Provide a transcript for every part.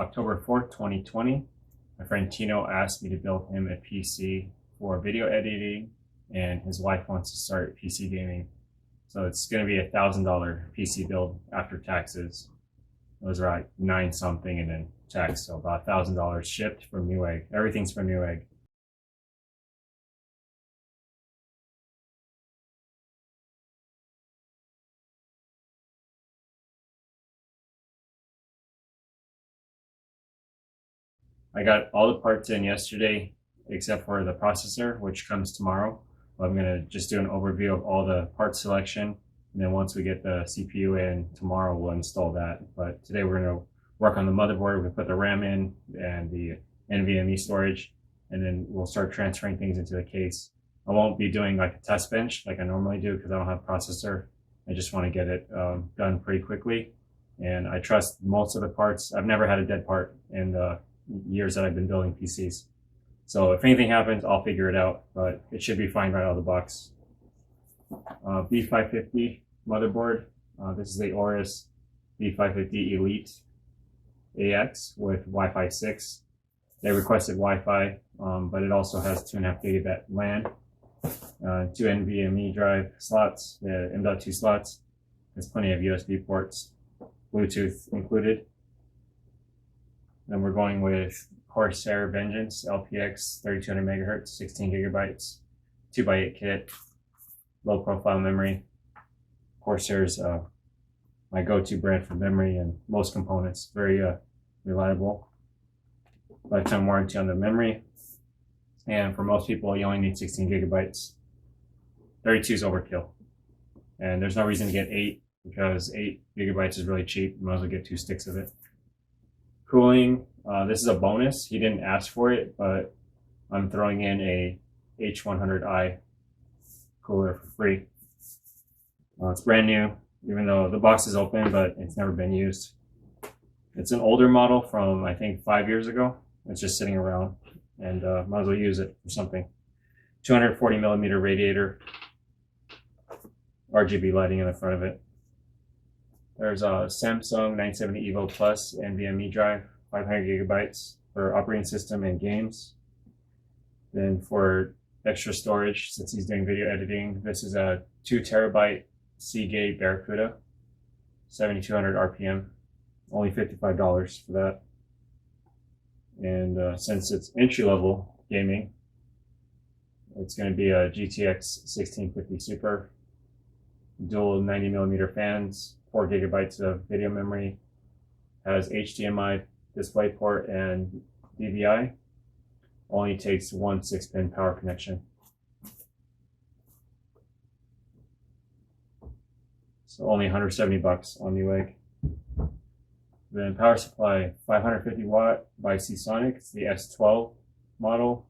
October 4th, 2020. My friend Tino asked me to build him a PC for video editing, and his wife wants to start PC gaming. So it's going to be $1,000 PC build after taxes. Those are like 9 something and then tax, so about $1,000 shipped from Newegg. Everything's from Newegg. I got all the parts in yesterday except for the processor, which comes tomorrow. I'm going to just do an overview of all the part selection, and then once we get the CPU in tomorrow, we'll install that. But today we're going to work on the motherboard. We're going to put the RAM in and the NVMe storage, and then we'll start transferring things into the case. I won't be doing like a test bench like I normally do because I don't have a processor. I just want to get it done pretty quickly, and I trust most of the parts. I've never had a dead part in the years that I've been building PCs. So if anything happens, I'll figure it out, but it should be fine right out of the box. B550 motherboard. This is the Aorus B550 Elite AX with Wi-Fi 6. They requested Wi-Fi, but it also has 2.5 gigabit LAN, 2 NVMe drive slots, the M.2 slots. There's plenty of USB ports, Bluetooth included. Then we're going with Corsair Vengeance LPX 3200 megahertz, 16 gigabytes, 2x8 kit, low profile memory. Corsair's my go-to brand for memory and most components. Very reliable. Lifetime warranty on the memory. And for most people, you only need 16 gigabytes. 32 is overkill. And there's no reason to get 8 because 8 gigabytes is really cheap. You might as well get 2 sticks of it. Cooling, this is a bonus. He didn't ask for it, but I'm throwing in a H100i cooler for free. It's brand new, even though the box is open, but it's never been used. It's an older model from, I think, 5 years ago. It's just sitting around, and might as well use it for something. 240 millimeter radiator, RGB lighting in the front of it. There's a Samsung 970 EVO Plus NVMe drive, 500 gigabytes for operating system and games. Then for extra storage, since he's doing video editing, this is a 2 terabyte Seagate BarraCuda, 7200 RPM, only $55 for that. And since it's entry-level gaming, it's going to be a GTX 1650 Super, dual 90 millimeter fans, 4 gigabytes of video memory, has HDMI DisplayPort and DVI, only takes one 6-pin power connection. So only 170 bucks on Newegg. Then power supply, 550 watt by Seasonic. It's the S12 model,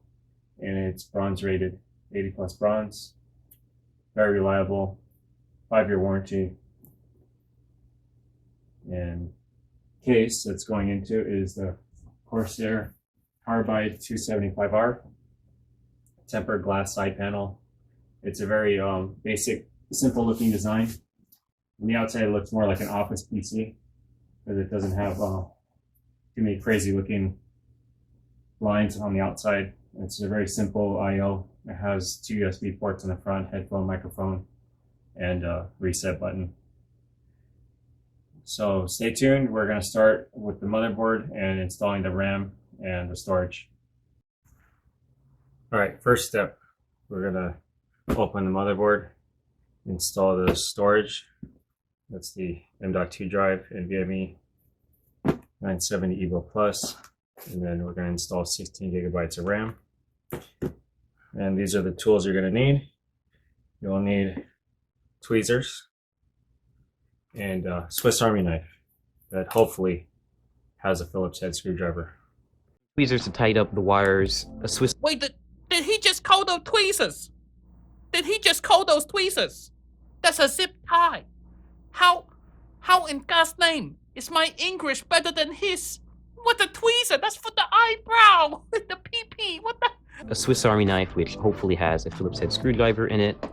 and it's bronze rated, 80 plus bronze. Very reliable, 5-year warranty. And case that's going into is the Corsair Carbide 275R tempered glass side panel. It's a very basic, simple looking design. On the outside, it looks more like an office PC because it doesn't have too many crazy looking lines on the outside. It's a very simple I/O. It has 2 USB ports in the front, headphone, microphone, and a reset button. So stay tuned. We're going to start with the motherboard and installing the RAM and the storage. All right, first step, we're going to open the motherboard, install the storage. That's the M.2 drive, NVMe 970 EVO Plus, and then we're going to install 16 gigabytes of RAM. And these are the tools you're going to need. You'll need tweezers and a Swiss Army knife that hopefully has a Phillips head screwdriver. Tweezers to tighten up the wires, a Swiss... Wait, did he just call those tweezers? Did he just call those tweezers? That's a zip tie. How in God's name is my English better than his? What the tweezer? That's for the eyebrow. The PP. What the? A Swiss Army knife, which hopefully has a Phillips head screwdriver in it.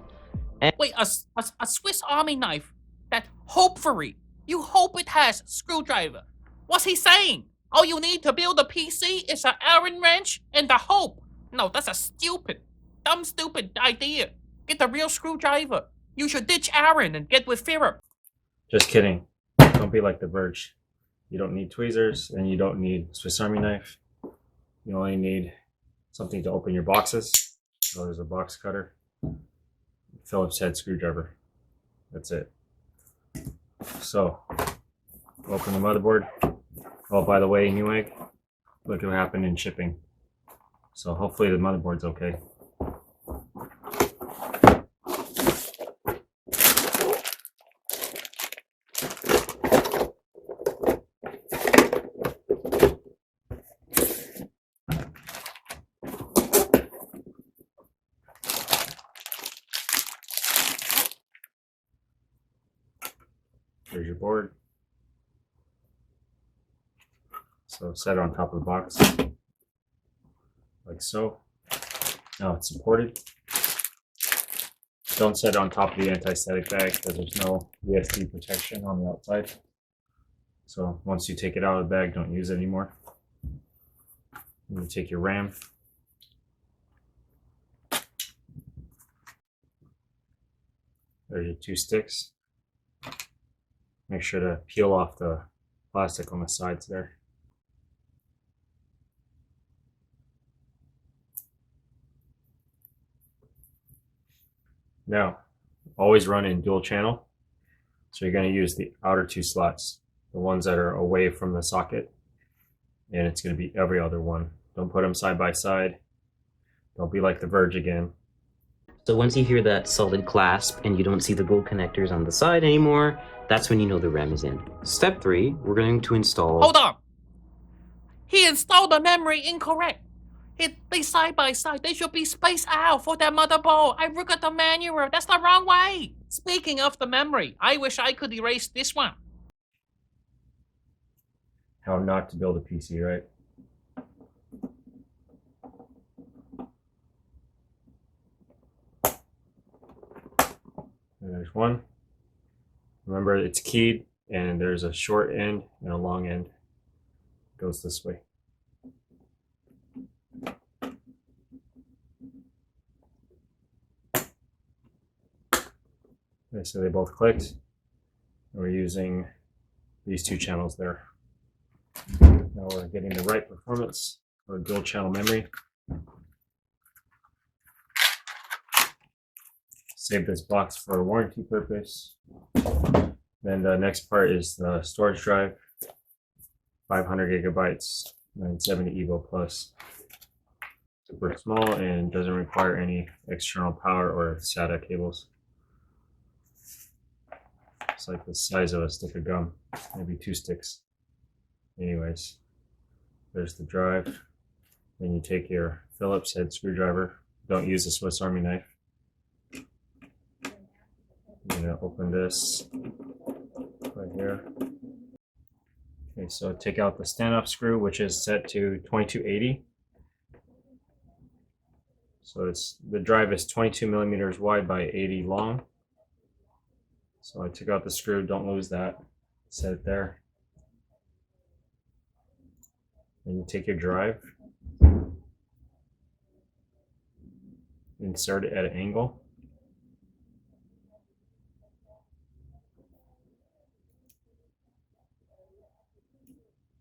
And wait, a Swiss Army knife that hopefully you hope it has screwdriver. What's he saying? All you need to build a PC is an Allen wrench and a hope. No, that's a stupid idea. Get a real screwdriver. You should ditch Aaron and get with Philip. Just kidding. Don't be like the Verge. You don't need tweezers and you don't need Swiss Army knife. You only need something to open your boxes. So there's a box cutter, Phillips head screwdriver. That's it. So open the motherboard. Oh, by the way, Newegg, look what happened in shipping. So hopefully the motherboard's okay. Here's your board. So set it on top of the box, like so. Now it's supported. Don't set it on top of the anti-static bag because there's no USB protection on the outside. So once you take it out of the bag, don't use it anymore. You take your RAM. There's your 2 sticks. Make sure to peel off the plastic on the sides there. Now, always run in dual channel. So you're going to use the outer 2 slots, the ones that are away from the socket, and it's going to be every other one. Don't put them side by side. Don't be like the Verge again. So once you hear that solid clasp and you don't see the gold connectors on the side anymore, that's when you know the RAM is in. Step 3, we're going to install... Hold on. He installed the memory incorrect. It'd be side by side. They should be spaced out for that motherboard. I look at the manual. That's the wrong way. Speaking of the memory, I wish I could erase this one. How not to build a PC, right? There's one. Remember, it's keyed, and there's a short end and a long end. It goes this way. Okay, so they both clicked. And we're using these 2 channels there. Now we're getting the right performance for dual channel memory. Save this box for warranty purpose. Then the next part is the storage drive, 500 gigabytes, 970 Evo Plus. Super small and doesn't require any external power or SATA cables. It's like the size of a stick of gum, maybe 2 sticks. Anyways, there's the drive. Then you take your Phillips head screwdriver. Don't use a Swiss Army knife. I'm gonna open this right here. Okay, so take out the stand-up screw, which is set to 2280. So the drive is 22 millimeters wide by 80 long. So I took out the screw, don't lose that. Set it there. Then you take your drive, insert it at an angle.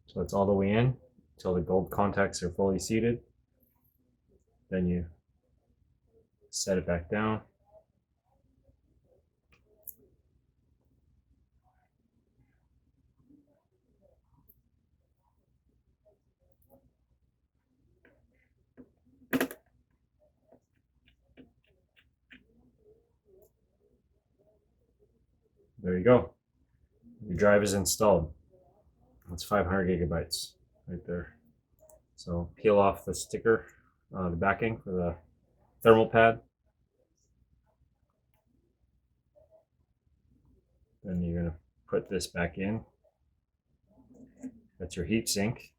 So it's all the way in until the gold contacts are fully seated. Then you set it back down. There you go. Your drive is installed. That's 500 gigabytes right there. So peel off the sticker, the backing for the thermal pad. Then you're going to put this back in. That's your heat sink.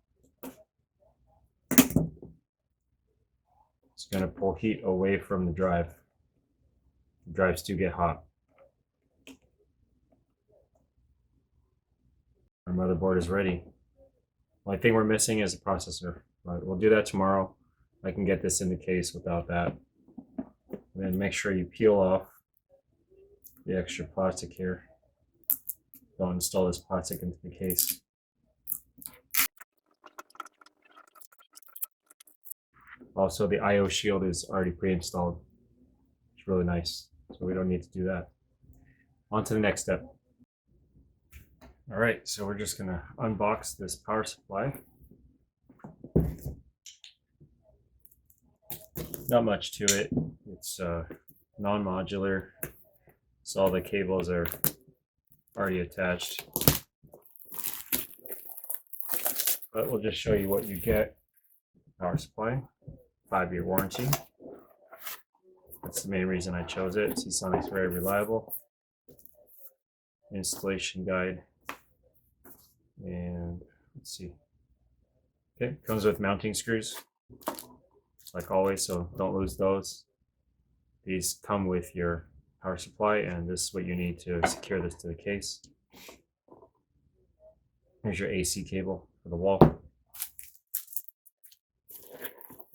It's going to pull heat away from the drive. The drives do get hot. Our motherboard is ready. Only thing we're missing is a processor, but we'll do that tomorrow. I can get this in the case without that. And then make sure you peel off the extra plastic here. Don't install this plastic into the case. Also, the I/O shield is already pre-installed. It's really nice, so we don't need to do that. On to the next step. All right, so we're just gonna unbox this power supply. Not much to it. It's non-modular, so all the cables are already attached. But we'll just show you what you get. Power supply, 5-year warranty. That's the main reason I chose it. Seasonic's very reliable. Installation guide. And let's see. Okay, comes with mounting screws, like always, so don't lose those. These come with your power supply, and this is what you need to secure this to the case. Here's your AC cable for the wall.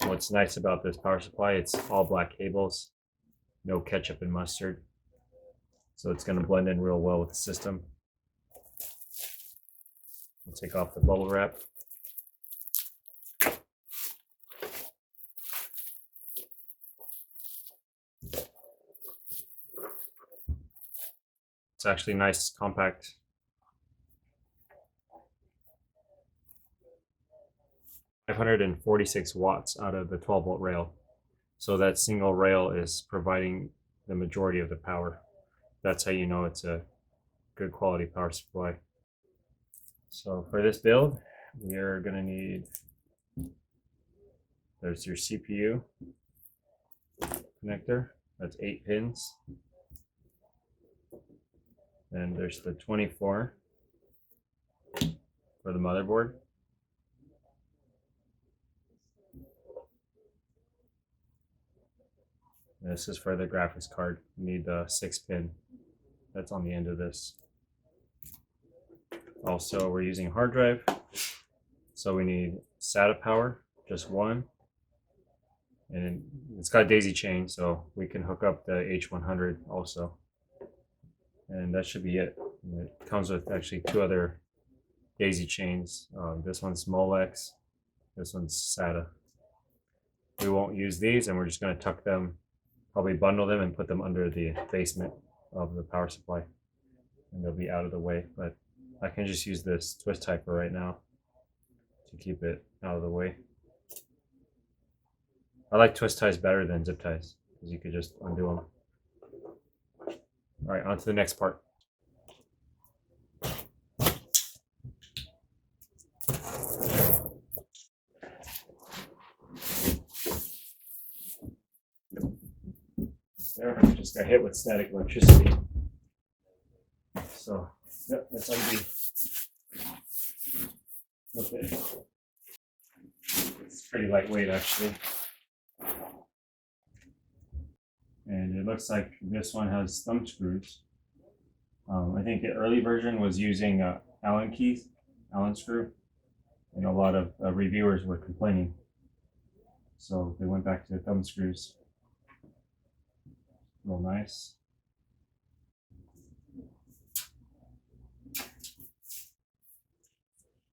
What's nice about this power supply, it's all black cables, no ketchup and mustard, so it's going to blend in real well with the system. We'll take off the bubble wrap. It's actually nice, compact. .546 watts out of the 12-volt rail. So that single rail is providing the majority of the power. That's how you know it's a good quality power supply. So for this build, we're going to need, there's your CPU connector, that's 8 pins. Then there's the 24 for the motherboard. And this is for the graphics card. You need the 6-pin that's on the end of this. Also, we're using a hard drive, so we need SATA power, just one. And it's got a daisy chain, so we can hook up the H100 also. And that should be it. And it comes with actually 2 other daisy chains. This one's Molex, this one's SATA. We won't use these, and we're just going to tuck them, probably bundle them and put them under the basement of the power supply. And they'll be out of the way, but I can just use this twist tie for right now to keep it out of the way. I like twist ties better than zip ties because you could just undo them. All right, on to the next part. There, I just got hit with static electricity. So, yep, that's ugly. Okay. It's pretty lightweight actually. And it looks like this one has thumb screws. I think the early version was using Allen screw, and a lot of reviewers were complaining. So they went back to the thumb screws. Real nice.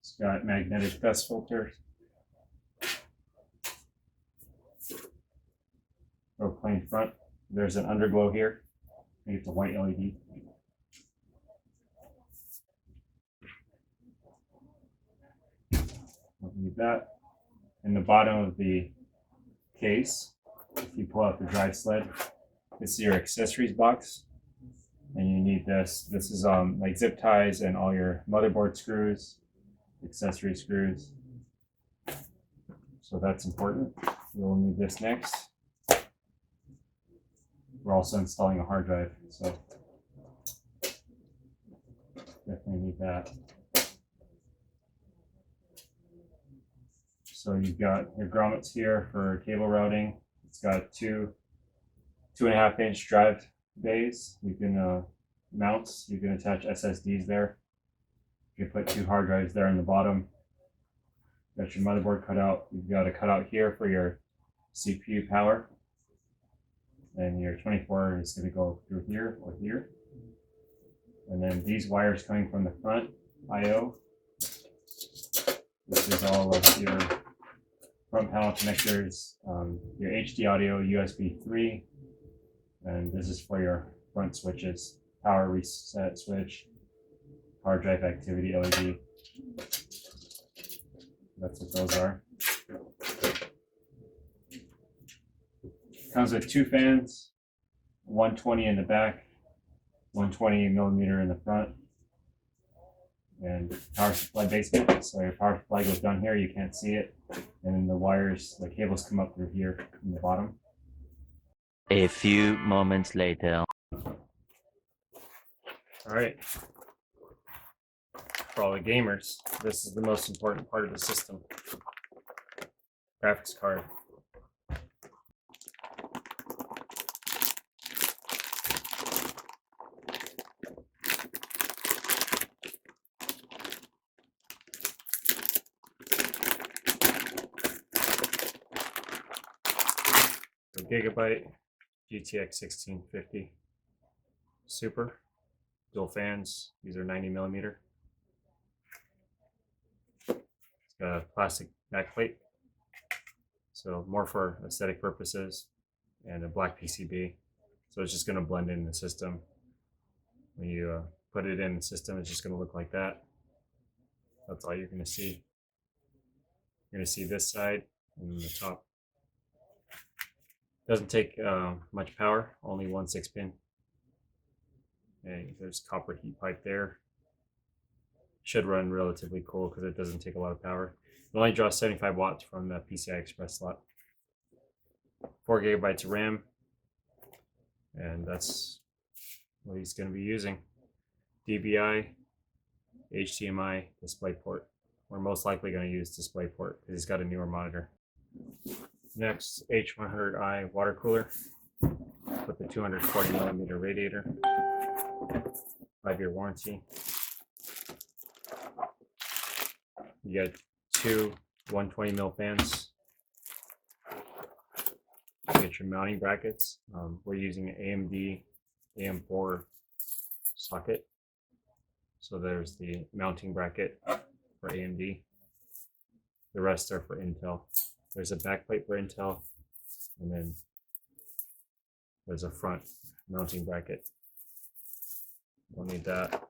It's got magnetic dust filters. Real plain front. There's an underglow here. I think it's a white LED. Don't need that. In the bottom of the case, if you pull out the drive sled, this is your accessories box, and you need this. This is like zip ties and all your motherboard screws, accessory screws. So that's important. We'll need this next. We're also installing a hard drive, so definitely need that. So you've got your grommets here for cable routing. It's got 2.5-inch drive bays. You can you can attach SSDs there. You can put 2 hard drives there in the bottom. Got your motherboard cutout. You've got a cutout here for your CPU power. And your 24 is going to go through here or here. And then these wires coming from the front, I/O. This is all of your front panel connectors, your HD audio, USB 3, and this is for your front switches, power reset switch, power drive activity LED. That's what those are. Comes with 2 fans, 120 in the back, 120 millimeter in the front, and power supply basement. So your power supply goes down here, you can't see it, and then the wires, the cables come up through here in the bottom. A few moments later. All right. For all the gamers, this is the most important part of the system. Graphics card. The Gigabyte GTX 1650 Super. Dual fans. These are 90 millimeter. It's got a plastic backplate, so more for aesthetic purposes, and a black PCB. So it's just going to blend in the system. When you put it in the system, it's just going to look like that. That's all you're going to see. You're going to see this side and the top. Doesn't take much power, only 1 6-pin. And there's copper heat pipe there. Should run relatively cool because it doesn't take a lot of power. It only draws 75 watts from the PCI Express slot. 4 gigabytes of RAM, and that's what he's going to be using. DVI, HDMI, DisplayPort. We're most likely going to use DisplayPort because he's got a newer monitor. Next, H100i water cooler with the 240 millimeter radiator. 5-year warranty. You got 2 120 mil fans. You get your mounting brackets. We're using an AMD AM4 socket. So there's the mounting bracket for AMD. The rest are for Intel. There's a backplate for Intel, and then there's a front mounting bracket. We'll need that.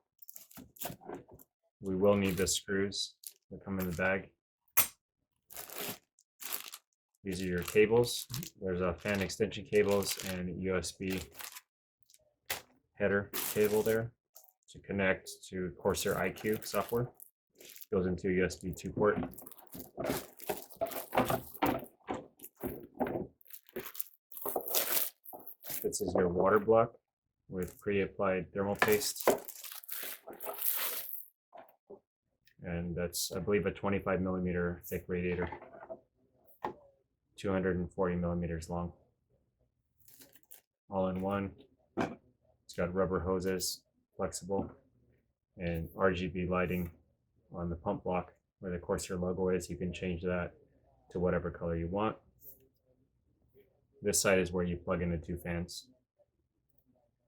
We will need the screws that come in the bag. These are your cables. There's a fan extension cables and USB header cable there to connect to Corsair IQ software. Goes into a USB 2 port. This is your water block with pre-applied thermal paste. And that's, I believe, a 25 millimeter thick radiator. 240 millimeters long. All in one. It's got rubber hoses, flexible, and RGB lighting on the pump block where the Corsair logo is. You can change that to whatever color you want. This side is where you plug in the 2 fans.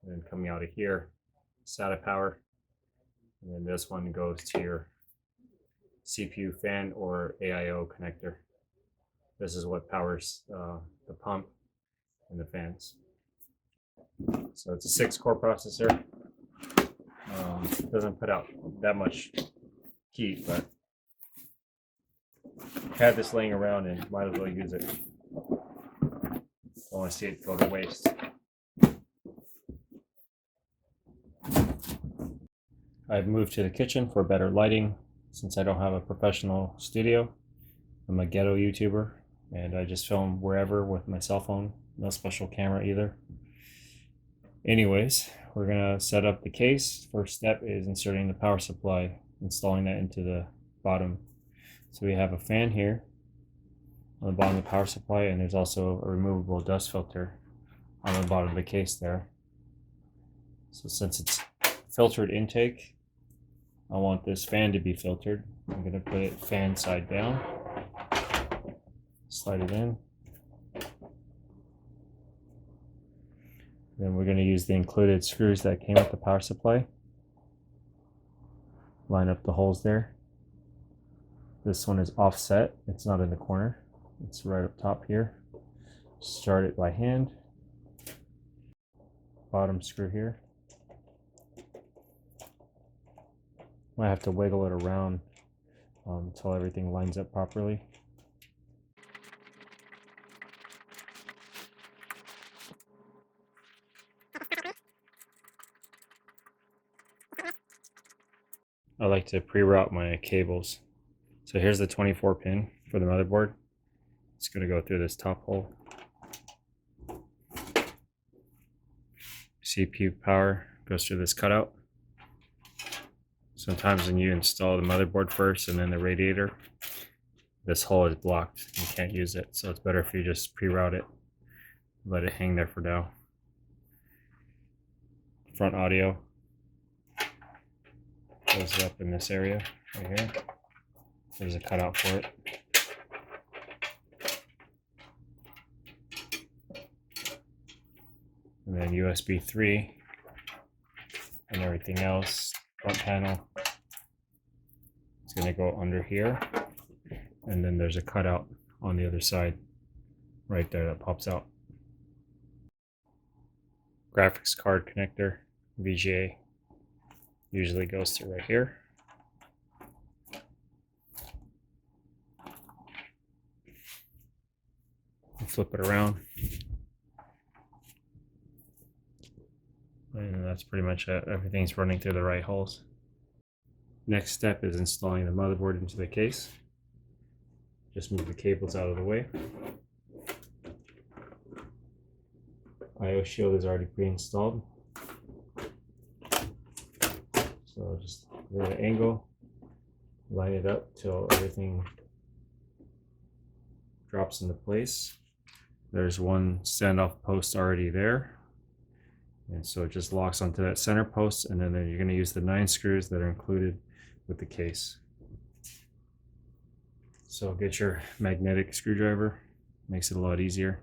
And then coming out of here, SATA power. And then this one goes to your CPU fan or AIO connector. This is what powers the pump and the fans. So it's a 6-core processor. Doesn't put out that much heat, but had this laying around and might as well use it. I want to see it go to waste. I've moved to the kitchen for better lighting since I don't have a professional studio. I'm a ghetto YouTuber and I just film wherever with my cell phone. No special camera either. Anyways, we're gonna set up the case. First step is inserting the power supply, installing that into the bottom. So we have a fan here on the bottom of the power supply, and there's also a removable dust filter on the bottom of the case there. So since it's filtered intake, I want this fan to be filtered. I'm going to put it fan side down. slide it in. Then we're going to use the included screws that came with the power supply. Line up the holes there. This one is offset, it's not in the corner, it's right up top here. Start it by hand. Bottom screw here. Might have to wiggle it around until everything lines up properly. I like to pre-route my cables. So here's the 24 pin for the motherboard. It's going to go through this top hole. CPU power goes through this cutout. Sometimes when you install the motherboard first and then the radiator, this hole is blocked. You can't use it. So it's better if you just pre-route it. Let it hang there for now. Front audio goes up in this area right here. There's a cutout for it. And then USB 3 and everything else. Front panel. It's going to go under here. And then there's a cutout on the other side right there that pops out. Graphics card connector, VGA, usually goes through right here. Flip it around. And that's pretty much it. Everything's running through the right holes. Next step is installing the motherboard into the case. Just move the cables out of the way. IO shield is already pre-installed. So just at an angle, line it up till everything drops into place. There's one standoff post already there. And so it just locks onto that center post, and then you're going to use the 9 screws that are included with the case. So get your magnetic screwdriver, makes it a lot easier.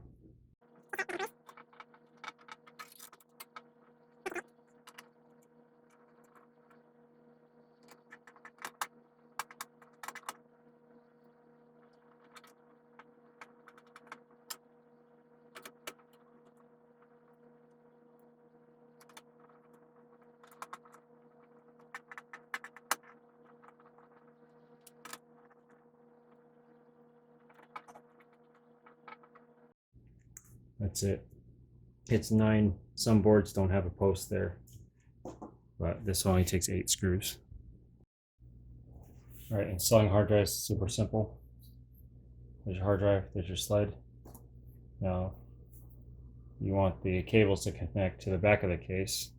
That's it. It's 9. Some boards don't have a post there, but this only takes 8 screws. All right, installing hard drives is super simple. There's your hard drive, there's your sled. Now, you want the cables to connect to the back of the case.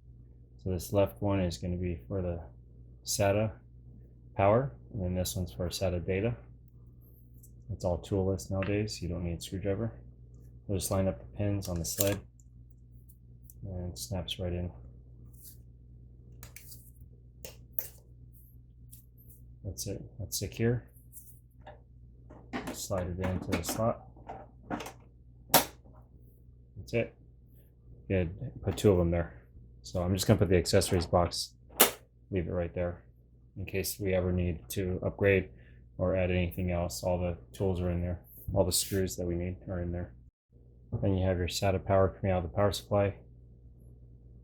So this left one is going to be for the SATA power, and then this one's for SATA data. It's all toolless nowadays, you don't need a screwdriver. We'll just line up the pins on the sled and it snaps right in. That's it, that's secure. Slide it into the slot. That's it. Good, put 2 of them there. So I'm just gonna put the accessories box, leave it right there in case we ever need to upgrade or add anything else. All the tools are in there. All the screws that we need are in there. Then you have your SATA power coming out of the power supply.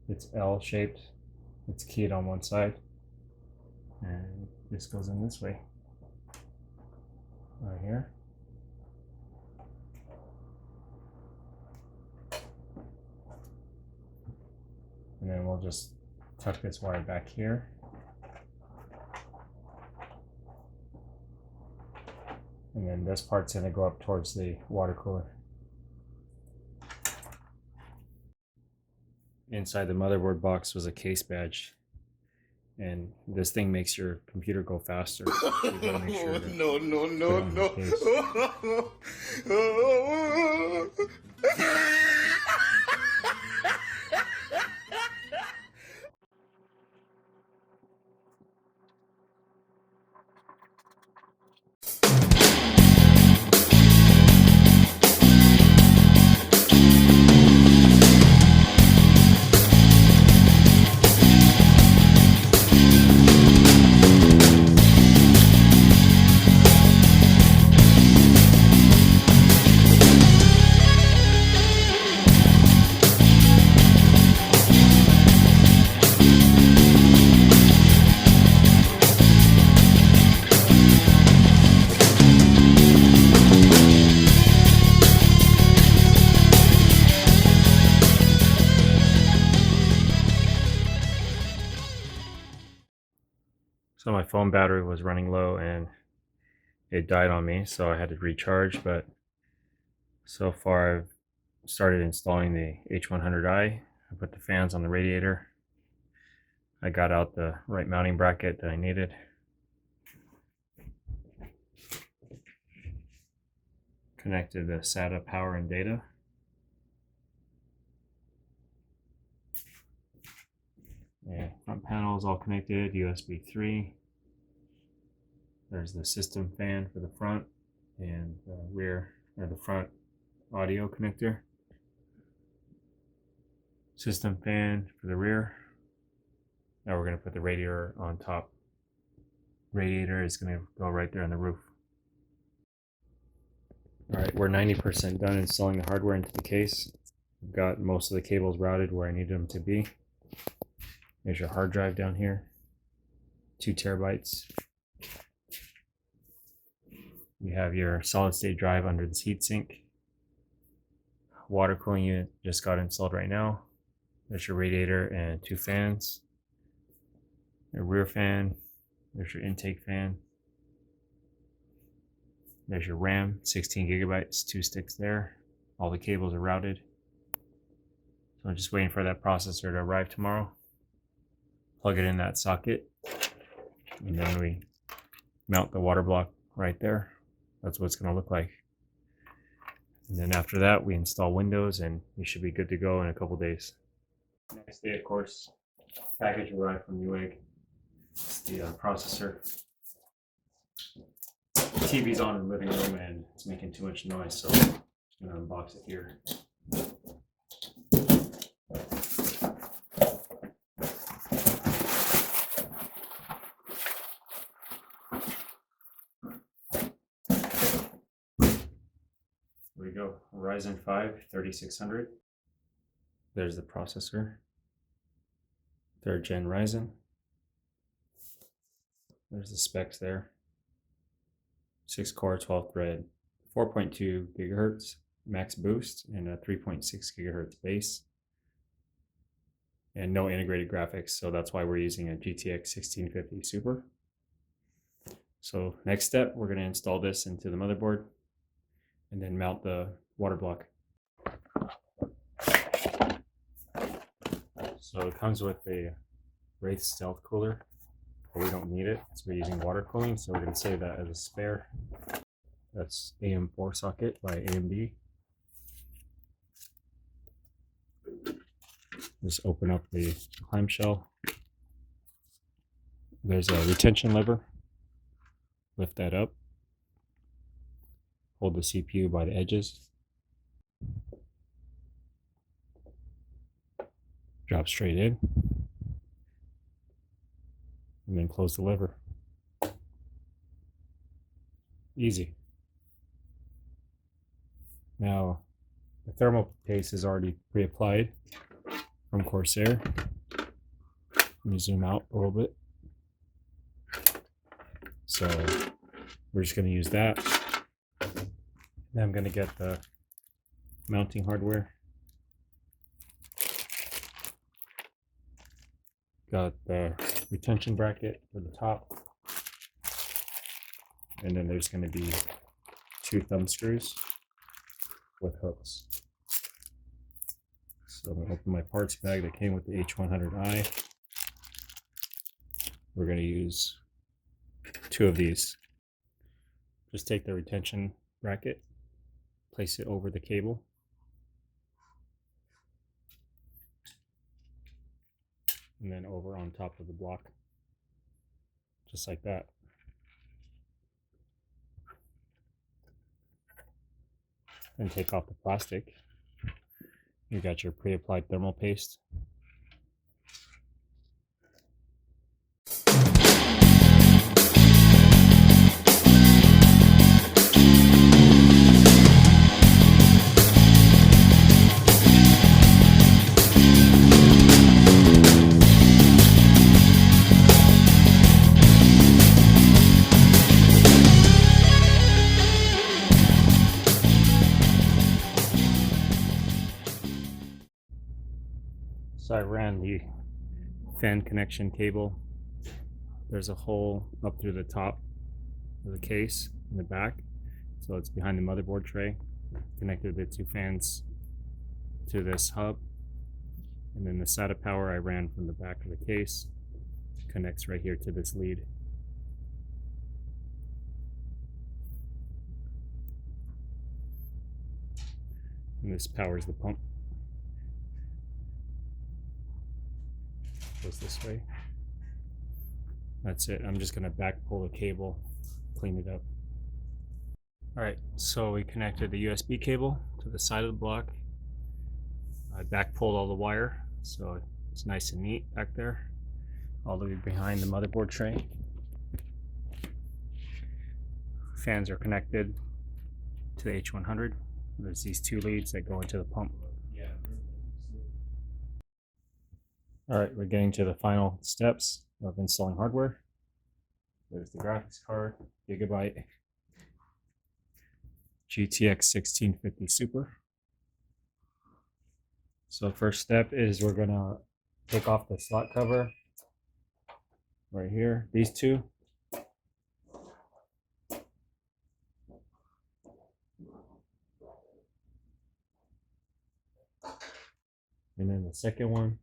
It's L shaped. It's keyed on one side. And this goes in this way. Right here. And then we'll just tuck this wire back here. And then this part's going to go up towards the water cooler. Inside the motherboard box was a case badge, and this thing makes your computer go faster. So you gotta make sure to No. put it on the case. So my phone battery was running low and it died on me, so I had to recharge. But so far I've started installing the H100i. I put the fans on the radiator. I got out the right mounting bracket that I needed. Connected the SATA power and data. And front panel is all connected, USB 3. There's the system fan for the front and the rear or the front audio connector. System fan for the rear. Now we're going to put the radiator on top. Radiator is going to go right there on the roof. Alright, we're 90% done installing the hardware into the case. I've got most of the cables routed where I need them to be. There's your hard drive down here, 2 terabytes. You have your solid state drive under this heatsink. Water cooling unit just got installed right now. There's your radiator and 2 fans. Your rear fan. There's your intake fan. There's your RAM, 16 gigabytes, 2 sticks there. All the cables are routed. So I'm just waiting for that processor to arrive tomorrow. Plug it in that socket, and then we mount the water block right there. That's what it's going to look like. And then after that, we install Windows, and we should be good to go in a couple days. Next day, of course, package arrived from Newegg. It's the processor. The TV's on in the living room, and it's making too much noise, so I'm going to unbox it here. There we go, Ryzen 5 3600. There's the processor. 3rd gen Ryzen. There's the specs there. 6 core, 12 thread, 4.2 gigahertz max boost, and a 3.6 gigahertz base. And no integrated graphics, so that's why we're using a GTX 1650 Super. So next step, we're going to install this into the motherboard and then mount the water block. So it comes with a Wraith Stealth cooler, but we don't need it, so we're using water cooling, so we're going to save that as a spare. That's AM4 socket by AMD. Just open up the clamshell. There's a retention lever. Lift that up. Hold the CPU by the edges. Drop straight in. And then close the lever. Easy. Now, the thermal paste is already pre-applied from Corsair. Let me zoom out a little bit. So we're just going to use that. Then I'm going to get the mounting hardware. Got the retention bracket for the top. And then there's going to be 2 thumb screws with hooks. So I'm going to open my parts bag that came with the H100i. We're going to use 2 of these. Just take the retention bracket, place it over the cable. And then over on top of the block. Just like that. Then take off the plastic. You got your pre-applied thermal paste. So I ran the fan connection cable there's a hole up through the top of the case in the back. So it's behind the motherboard tray. Connected the two fans to this hub. And then the SATA power I ran from the back of the case connects right here to this lead. And this powers the pump. Goes this way. That's it. I'm just gonna back pull the cable, clean it up. Alright, so we connected the USB cable to the side of the block. I back pulled all the wire, so it's nice and neat back there, all the way behind the motherboard tray. Fans are connected to the H100. There's these two leads that go into the pump. Alright, we're getting to the final steps of installing hardware. There's the graphics card, Gigabyte GTX 1650 Super. So first step is we're gonna take off the slot cover right here, these two. And then the second one.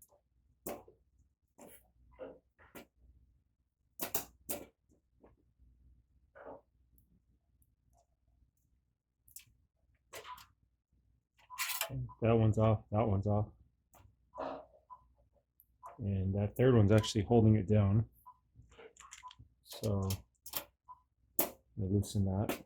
That one's off, that one's off. And that third one's actually holding it down. So I loosen that.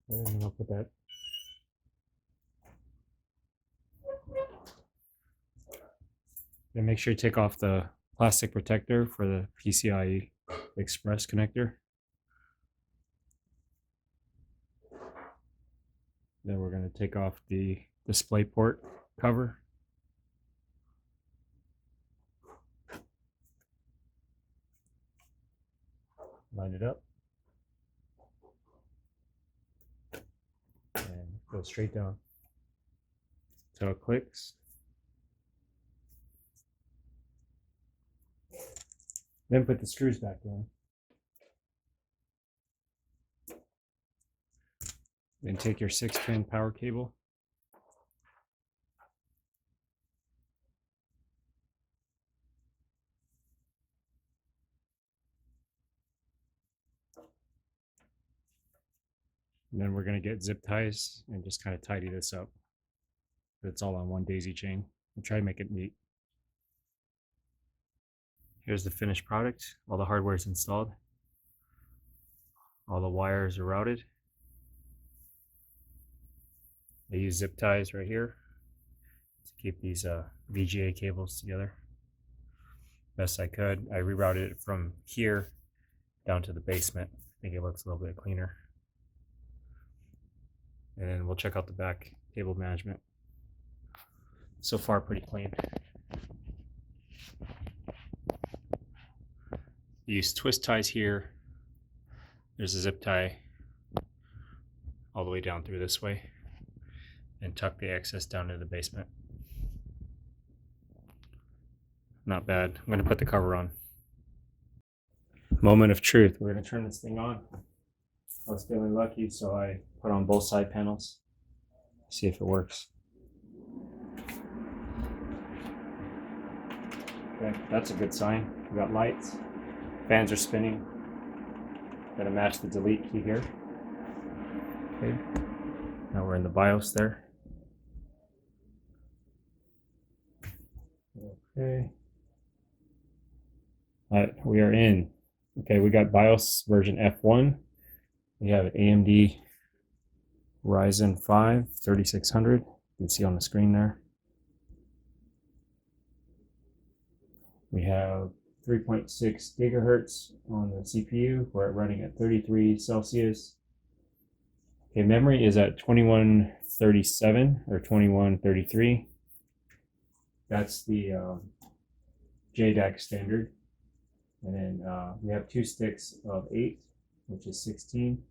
And then I'll put that. Then make sure you take off the plastic protector for the PCIe Express connector. Then we're going to take off the DisplayPort cover. Line it up. And go straight down. So it clicks. Then put the screws back in. Then take your 6-pin power cable. And then we're going to get zip ties and just kind of tidy this up. It's all on one daisy chain. We'll try to make it neat. Here's the finished product. All the hardware is installed. All the wires are routed. I use zip ties right here to keep these VGA cables together best I could. I rerouted it from here down to the basement. I think it looks a little bit cleaner. And then we'll check out the back cable management. So far, pretty clean. Use twist ties here. There's a zip tie all the way down through this way, and tuck the excess down into the basement. Not bad. I'm going to put the cover on. Moment of truth. We're going to turn this thing on. I was feeling lucky, so I put on both side panels. See if it works. Okay, that's a good sign. We got lights. Fans are spinning. Gonna match the delete key here. Okay. Now we're in the BIOS there. Okay. Alright, we are in. Okay, we got BIOS version F1. We have AMD Ryzen 5 3600. You can see on the screen there. We have 3.6 gigahertz on the CPU. We're running at 33 Celsius. Okay, memory is at 2137 or 2133. That's the JDAC standard. And then we have 2 sticks of 8, which is 16.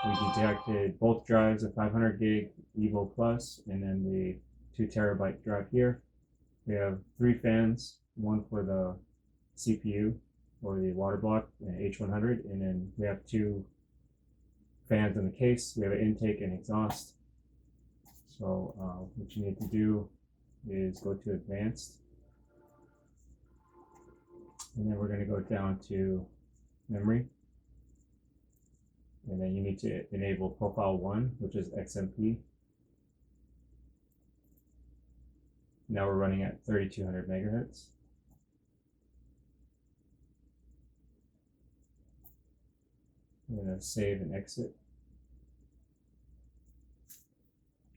We detected both drives, a 500 gig Evo Plus, and then the 2 terabyte drive here. We have 3 fans, one for the CPU or the water block, and H100, and then we have 2 fans in the case. We have an intake and exhaust. So what you need to do is go to advanced, and then we're going to go down to memory, and then you need to enable profile 1, which is XMP. Now we're running at 3200 megahertz. I'm going to save and exit.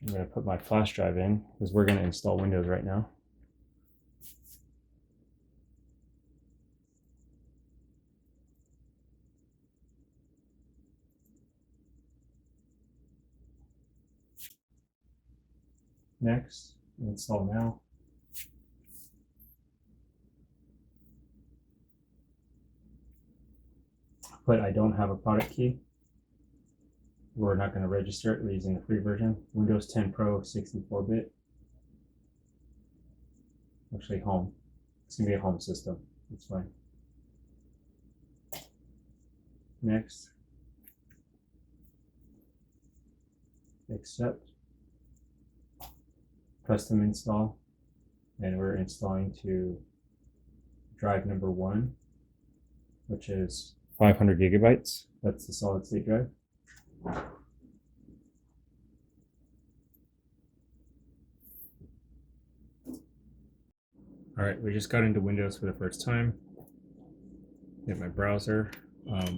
I'm going to put my flash drive in because we're going to install Windows right now. Next, install now. But I don't have a product key. We're not going to register it. We're using the free version. Windows 10 Pro 64-bit. Actually, home. It's going to be a home system. That's fine. Next. Accept. Custom install. And we're installing to drive number 1, which is 500 gigabytes. That's the solid state drive. All right, we just got into Windows for the first time. Get my browser.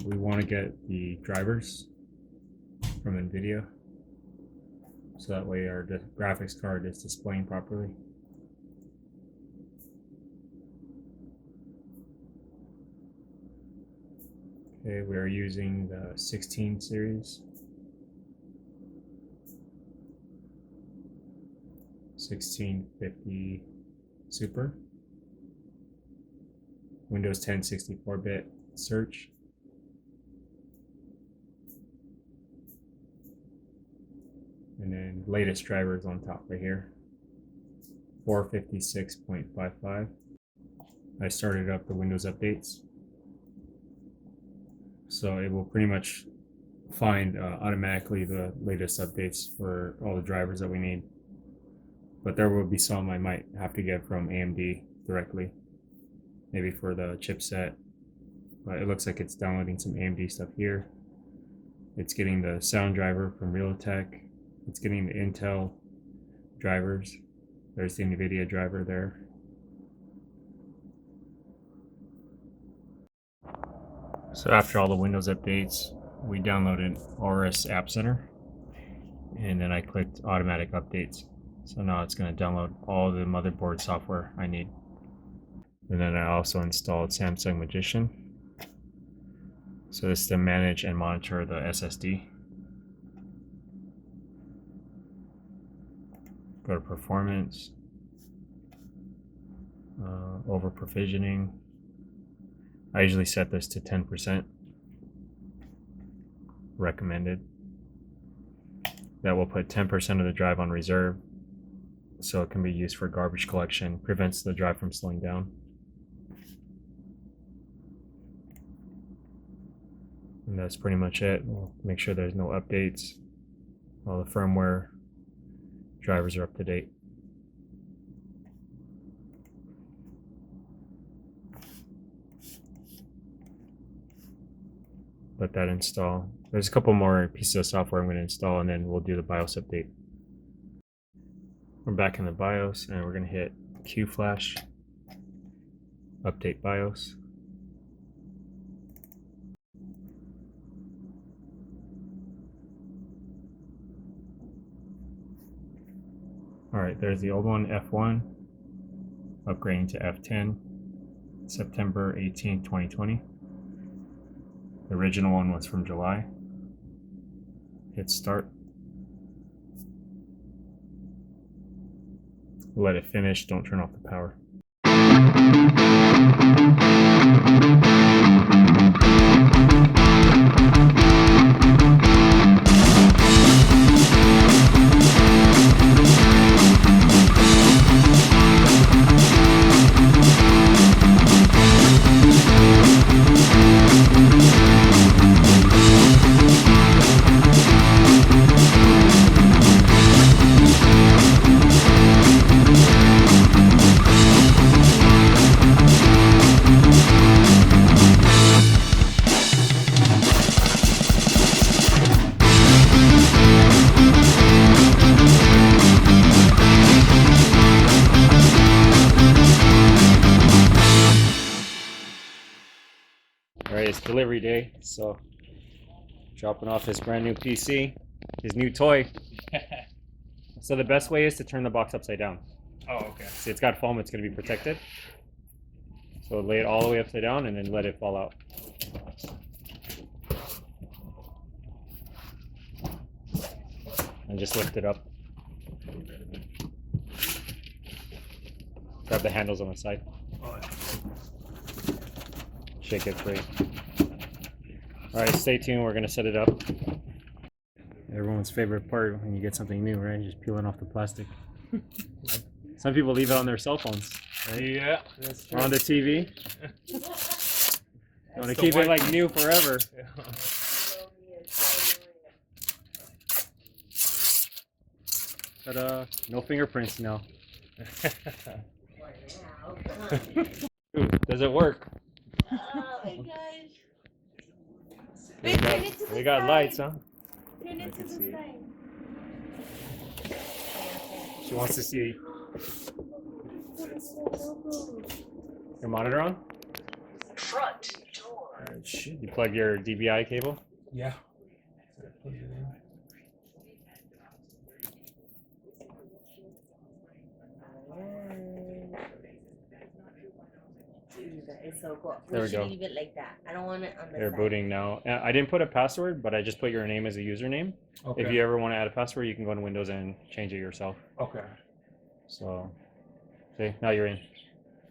We want to get the drivers from NVIDIA, so that way our graphics card is displaying properly. Okay, we are using the 16 series. 1650 Super. Windows 10 64-bit search. And then latest drivers on top right here. 456.55. I started up the Windows updates. So it will pretty much find automatically the latest updates for all the drivers that we need. But there will be some I might have to get from AMD directly, maybe for the chipset. But it looks like it's downloading some AMD stuff here. It's getting the sound driver from Realtek. It's getting the Intel drivers. There's the NVIDIA driver there. So after all the Windows updates, we downloaded Aorus App Center, and then I clicked automatic updates. So now it's going to download all the motherboard software I need. And then I also installed Samsung Magician. So this is to manage and monitor the SSD. Go to performance, over provisioning. I usually set this to 10%. Recommended. That will put 10% of the drive on reserve, so it can be used for garbage collection, prevents the drive from slowing down. And that's pretty much it. We'll make sure there's no updates. All the firmware drivers are up to date. Let that install. There's a couple more pieces of software I'm going to install, and then we'll do the BIOS update. We're back in the BIOS, and we're going to hit QFlash, update BIOS. Alright, there's the old one, F1, upgrading to F10, September 18, 2020. The original one was from July. Hit start. Let it finish, don't turn off the power. delivery day, so dropping off his brand new PC, his new toy. So the best way is to turn the box upside down. Oh, okay. See, it's got foam, it's going to be protected. So lay it all the way upside down and then let it fall out. And just lift it up. Grab the handles on the side. Shake it free. Alright, stay tuned, we're going to set it up. Everyone's favorite part when you get something new, right? Just peeling off the plastic. Some people leave it on their cell phones, right? Yeah, that's true. Or on the TV. You want to keep it like new forever. Ta-da! No fingerprints now. Ooh, does it work? Oh my gosh. We got lights, huh? Turn I it to can the see it. side. She wants to see your monitor on? Front door. You plug your DVI cable? Yeah. It's so cool. There we should go. leave it like that. I don't want it on the They're side. booting now. I didn't put a password, but I just put your name as a username. Okay. If you ever want to add a password, you can go to Windows and change it yourself. Okay. So, see, now you're in.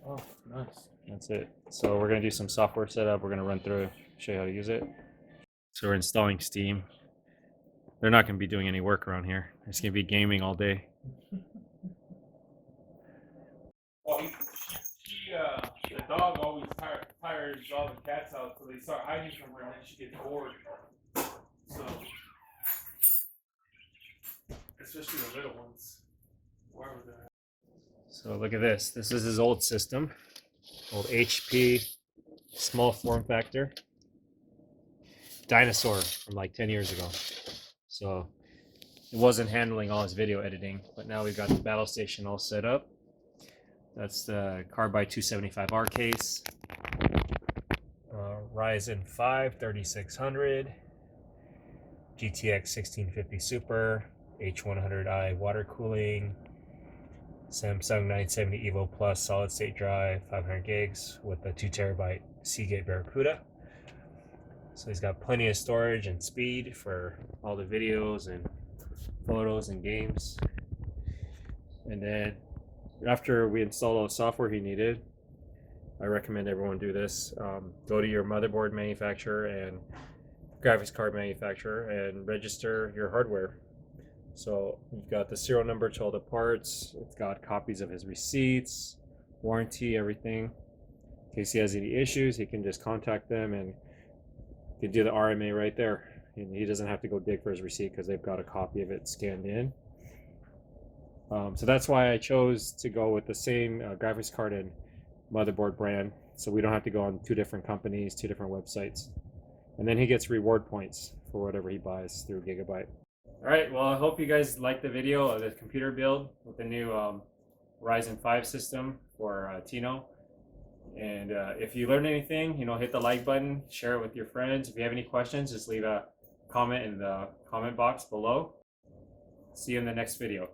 Oh, nice. That's it. So we're going to do some software setup. We're going to run through, show you how to use it. So we're installing Steam. They're not going to be doing any work around here. It's going to be gaming all day. Well, the dog always tires all the cats out, so they start hiding from her, and then she gets bored. So, especially the little ones, wherever they're at. So look at this. This is his old system. Old HP, small form factor. Dinosaur from like 10 years ago. So it wasn't handling all his video editing, but now we've got the battle station all set up. That's the Carbide 275R case. Ryzen 5 3600. GTX 1650 Super. H100i water cooling. Samsung 970 EVO Plus solid state drive, 500 gigs with a 2 terabyte Seagate BarraCuda. So he's got plenty of storage and speed for all the videos and photos and games. And then after we install all the software he needed, I recommend everyone do this. Go to your motherboard manufacturer and graphics card manufacturer and register your hardware. So you've got the serial number to all the parts. It's got copies of his receipts, warranty, everything. In case he has any issues, he can just contact them and he can do the RMA right there. And he doesn't have to go dig for his receipt because they've got a copy of it scanned in. So that's why I chose to go with the same graphics card and motherboard brand. So we don't have to go on 2 different companies, 2 different websites. And then he gets reward points for whatever he buys through Gigabyte. All right, well, I hope you guys liked the video of the computer build with the new Ryzen 5 system for Tino. And if you learned anything, hit the like button, share it with your friends. If you have any questions, just leave a comment in the comment box below. See you in the next video.